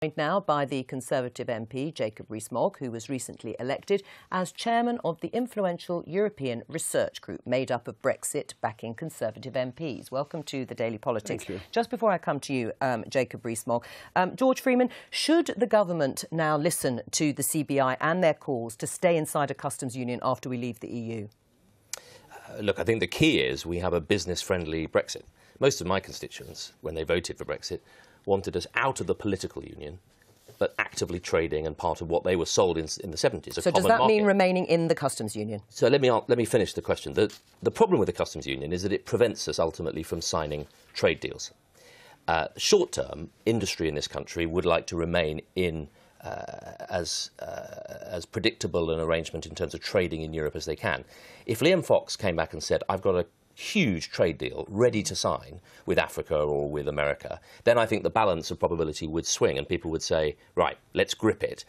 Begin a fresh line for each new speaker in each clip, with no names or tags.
Joined now by the Conservative MP Jacob Rees-Mogg, who was recently elected as chairman of the influential European Research Group made up of Brexit-backing Conservative MPs. Welcome to the Daily Politics.
Thank you.
Just before I come to you, Jacob Rees-Mogg, George Freeman, should the government now listen to the CBI and their calls to stay inside a customs union after we leave the EU?
Look, I think the key is we have a business-friendly Brexit. Most of my constituents, when they voted for Brexit, wanted us out of the political union, but actively trading and part of what they were sold in the 70s.
So does that mean remaining in the customs union?
So let me finish the question. The problem with the customs union is that it prevents us ultimately from signing trade deals. Short term, industry in this country would like to remain in as predictable an arrangement in terms of trading in Europe as they can. If Liam Fox came back and said, I've got a huge trade deal ready to sign with Africa or with America, then I think the balance of probability would swing and people would say, right, let's grip it.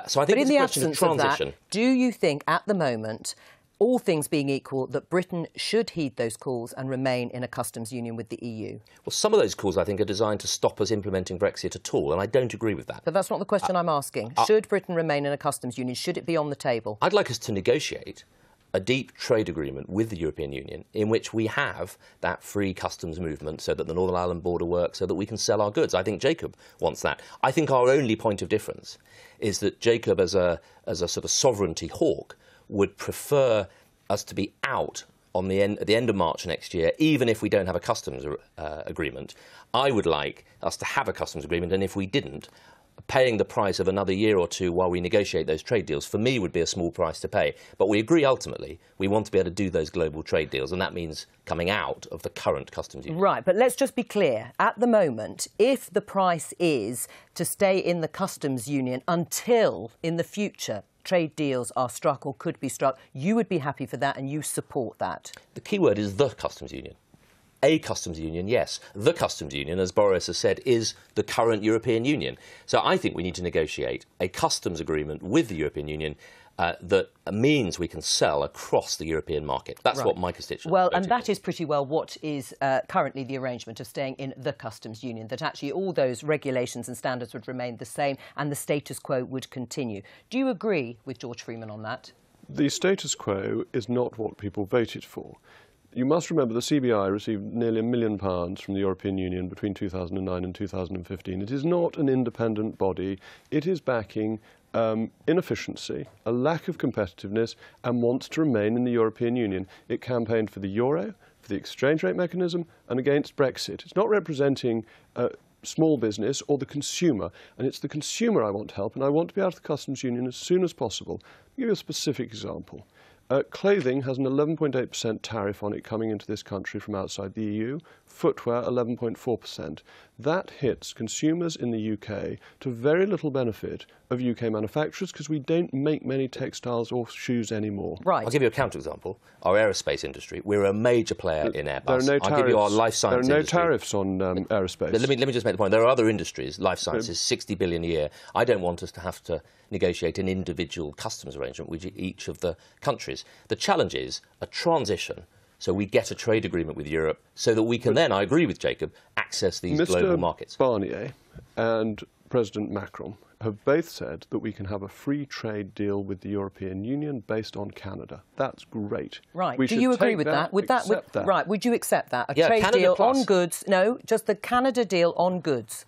So I think it's a question of transition.
Of that, do you think at the moment, all things being equal, that Britain should heed those calls and remain in a customs union with the EU?
Well, some of those calls, I think, are designed to stop us implementing Brexit at all, and I don't agree with that.
But that's not the question I'm asking. Should Britain remain in a customs union? Should it be on the table?
I'd like us to negotiate a deep trade agreement with the European Union in which we have that free customs movement so that the Northern Ireland border works, so that we can sell our goods. I think Jacob wants that. I think our only point of difference is that Jacob, as a sort of sovereignty hawk, would prefer us to be out at the end of March next year, even if we don't have a customs agreement. I would like us to have a customs agreement, and if we didn't, paying the price of another year or two while we negotiate those trade deals, for me, would be a small price to pay. But we agree ultimately we want to be able to do those global trade deals, and that means coming out of the current customs union.
Right, but let's just be clear. At the moment, if the price is to stay in the customs union until, in the future, trade deals are struck or could be struck, you would be happy for that and you support that?
The key word is the customs union. A customs union, yes. The customs union, as Boris has said, is the current European Union. So I think we need to negotiate a customs agreement with the European Union that means we can sell across the European market. That's right. What my constituents
Well, and that is pretty well what is currently the arrangement of staying in the customs union, that actually all those regulations and standards would remain the same and the status quo would continue. Do you agree with George Freeman on that?
The status quo is not what people voted for. You must remember the CBI received nearly £1 million from the European Union between 2009 and 2015. It is not an independent body. It is backing inefficiency, a lack of competitiveness, and wants to remain in the European Union. It campaigned for the euro, for the exchange rate mechanism, and against Brexit. It's not representing small business or the consumer, and it's the consumer I want to help, and I want to be out of the customs union as soon as possible. I'll give you a specific example. Clothing has an 11.8% tariff on it coming into this country from outside the EU. Footwear, 11.4%. That hits consumers in the UK to very little benefit of UK manufacturers because we don't make many textiles or shoes anymore.
Right.
I'll give you a counterexample. Our aerospace industry, we're a major player in Airbus.
There are no tariffs.
I'll give you our life science
There are no
industry.
tariffs on aerospace.
Let me just make the point. There are other industries, life sciences, 60 billion a year. I don't want us to have to negotiate an individual customs arrangement with each of the countries. The challenge is a transition, so we get a trade agreement with Europe so that we can then, I agree with Jacob, access these global markets.
Mr. Barnier and President Macron have both said that we can have a free trade deal with the European Union based on Canada. That's great.
Right. Do you agree with that? Right. Would you accept that? A trade
Canada
deal
plus.
on goods? No, just the Canada deal on goods.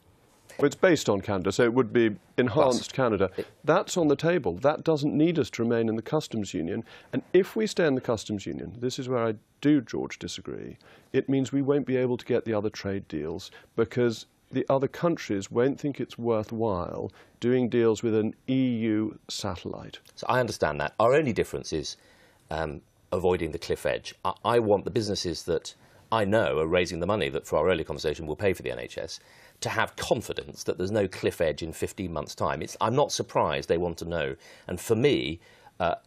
Well, it's based on Canada, so it would be enhanced Canada. That's on the table. That doesn't need us to remain in the customs union. And if we stay in the customs union, this is where I do, George, disagree, it means we won't be able to get the other trade deals because the other countries won't think it's worthwhile doing deals with an EU satellite.
So I understand that. Our only difference is avoiding the cliff edge. I want the businesses that I know are raising the money that, for our earlier conversation, will pay for the NHS, to have confidence that there's no cliff edge in 15 months' time. I'm not surprised they want to know. And for me,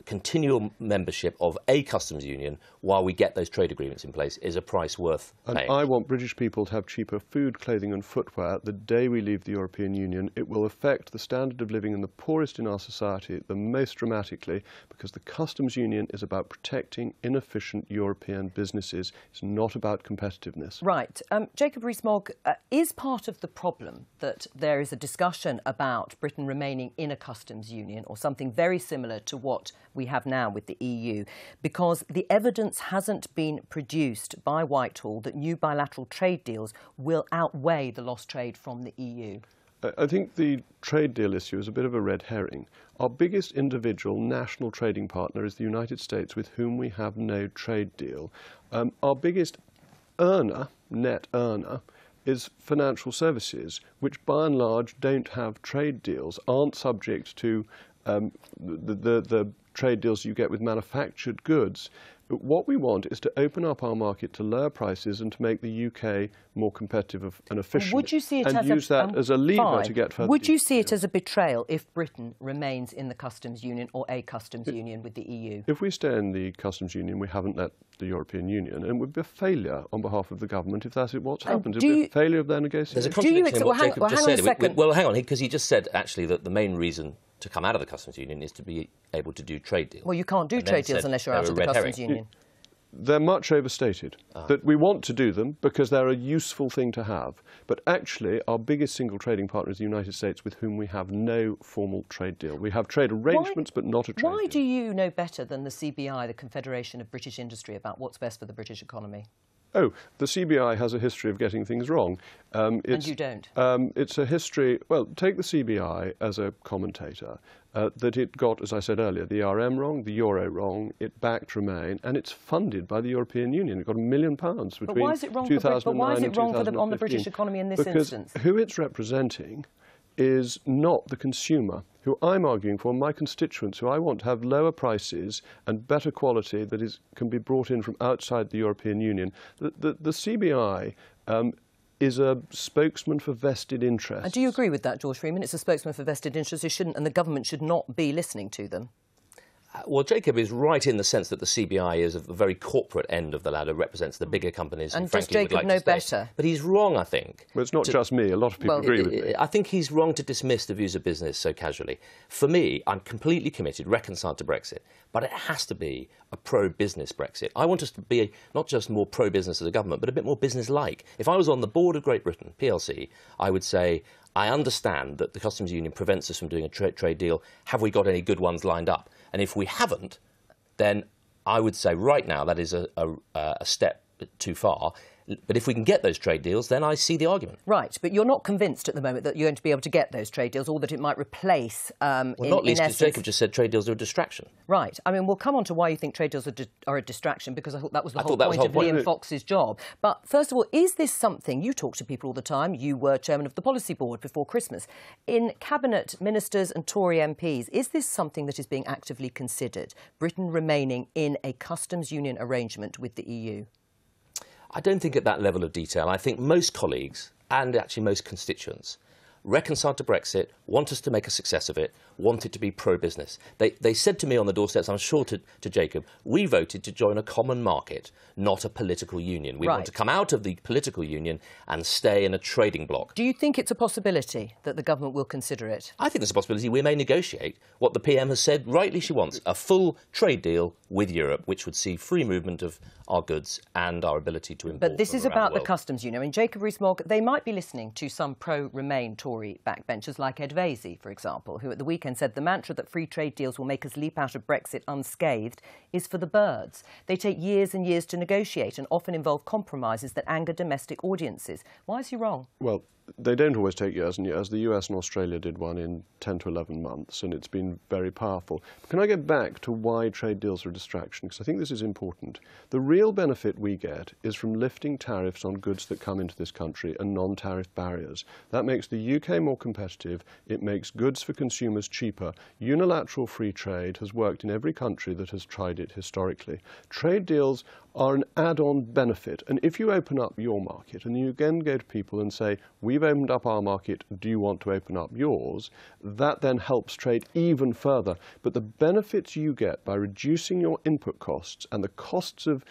continual membership of a customs union while we get those trade agreements in place is a price worth paying.
And I want British people to have cheaper food, clothing and footwear the day we leave the European Union. It will affect the standard of living in the poorest in our society the most dramatically, because the customs union is about protecting inefficient European businesses. It's not about competitiveness.
Right. Jacob Rees-Mogg, is part of the problem that there is a discussion about Britain remaining in a customs union or something very similar to what we have now with the EU, because the evidence hasn't been produced by Whitehall that new bilateral trade deals will outweigh the lost trade from the EU?
I think the trade deal issue is a bit of a red herring. Our biggest individual national trading partner is the United States, with whom we have no trade deal. Our biggest earner, net earner, is financial services, which by and large don't have trade deals, aren't subject to the trade deals you get with manufactured goods. But what we want is to open up our market to lower prices and to make the UK more competitive and efficient.
Would you see it
and
as
use that as a lever to get further?
Would you see it as a betrayal if Britain remains in the customs union or a customs union with the EU?
If we stay in the customs union, we haven't let the European Union, and it would be a failure on behalf of the government if that's what's happened. It would be a failure of their negotiations.
There's a contradiction in what Jacob just said. Well, hang on, because he just said actually that the main reason to come out of the customs union is to be able to do trade deals.
Well, you can't do trade deals unless you're out of the customs union.
They're much overstated. That we want to do them because they're a useful thing to have. But actually, our biggest single trading partner is the United States, with whom we have no formal trade deal. We have trade arrangements, but not a trade deal.
Why do you know better than the CBI, the Confederation of British Industry, about what's best for the British economy?
Oh, the CBI has a history of getting things wrong.
And you don't?
It's a history, well, take the CBI as a commentator, that it got, as I said earlier, the RM wrong, the Euro wrong, it backed Remain, and it's funded by the European Union. It got £1 million between 2009 and 2015.
But why is it wrong on the British economy in this instance?
Because who it's representing is not the consumer, who I'm arguing for, my constituents, who I want to have lower prices and better quality that can be brought in from outside the European Union. The CBI is a spokesman for vested interests.
And do you agree with that, George Freeman? It's a spokesman for vested interests who shouldn't, and the government should not be listening to them.
Well, Jacob is right in the sense that the CBI is at the very corporate end of the ladder, represents the bigger companies.
And does Jacob know better?
But he's wrong, I think.
Well, it's not just me. A lot of people agree with me.
I think he's wrong to dismiss the views of business so casually. For me, I'm completely committed, reconciled to Brexit, but it has to be a pro-business Brexit. I want us to be not just more pro-business as a government, but a bit more business-like. If I was on the board of Great Britain, PLC, I would say, I understand that the customs union prevents us from doing a trade deal. Have we got any good ones lined up? And if we haven't, then I would say right now that is a step too far. But if we can get those trade deals, then I see the argument.
Right, but you're not convinced at the moment that you're going to be able to get those trade deals, or that it might replace,
well, not least because Jacob just said trade deals are a distraction.
Right. I mean, we'll come on to why you think trade deals are a distraction, because I thought that was the whole point of Liam Fox's job. But first of all, is this something, you talk to people all the time, you were chairman of the policy board before Christmas, in cabinet ministers and Tory MPs, is this something that is being actively considered, Britain remaining in a customs union arrangement with the EU?
I don't think at that level of detail. I think most colleagues, and actually most constituents, reconciled to Brexit, want us to make a success of it, want it to be pro-business. They said to me on the doorsteps, I'm sure to Jacob, we voted to join a common market, not a political union. We want to come out of the political union and stay in a trading bloc.
Do you think it's a possibility that the government will consider it?
I think there's a possibility we may negotiate what the PM has said rightly she wants, a full trade deal with Europe, which would see free movement of our goods and our ability to import.
But this is about the customs union. I mean, Jacob Rees-Mogg, they might be listening to some pro-Remain Tory backbenchers like Ed Vaizey, for example, who at the weekend said the mantra that free trade deals will make us leap out of Brexit unscathed is for the birds. They take years and years to negotiate and often involve compromises that anger domestic audiences. Why is he wrong?
Well, they don't always take years and years. The US and Australia did one in 10 to 11 months, and it's been very powerful. But can I get back to why trade deals are a distraction? Because I think this is important. The real benefit we get is from lifting tariffs on goods that come into this country and non-tariff barriers. That makes the UK more competitive. It makes goods for consumers cheaper. Unilateral free trade has worked in every country that has tried it historically. Trade deals are an add-on benefit. And if you open up your market and you again go to people and say, we've opened up our market, do you want to open up yours? That then helps trade even further. But the benefits you get by reducing your input costs and the costs of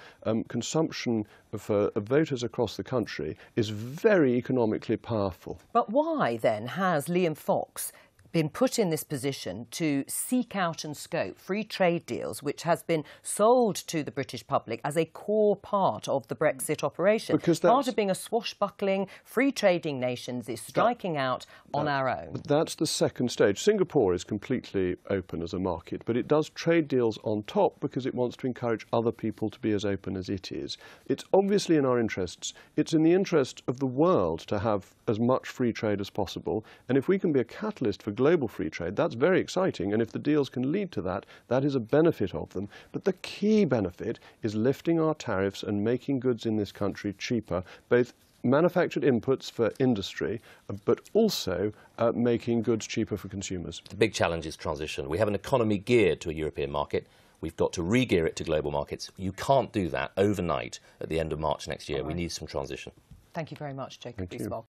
consumption for voters across the country is very economically powerful.
But why then has Liam Fox been put in this position to seek out and scope free trade deals, which has been sold to the British public as a core part of the Brexit operation?
Because
part of being a swashbuckling, free trading nation is striking out on our own.
That's the second stage. Singapore is completely open as a market, but it does trade deals on top because it wants to encourage other people to be as open as it is. It's obviously in our interests. It's in the interest of the world to have as much free trade as possible. And if we can be a catalyst for global free trade, that's very exciting. And if the deals can lead to that, that is a benefit of them. But the key benefit is lifting our tariffs and making goods in this country cheaper, both manufactured inputs for industry, but also making goods cheaper for consumers.
The big challenge is transition. We have an economy geared to a European market. We've got to re-gear it to global markets. You can't do that overnight at the end of March next year. We need some transition.
Thank you very much, Jacob Rees-Mogg.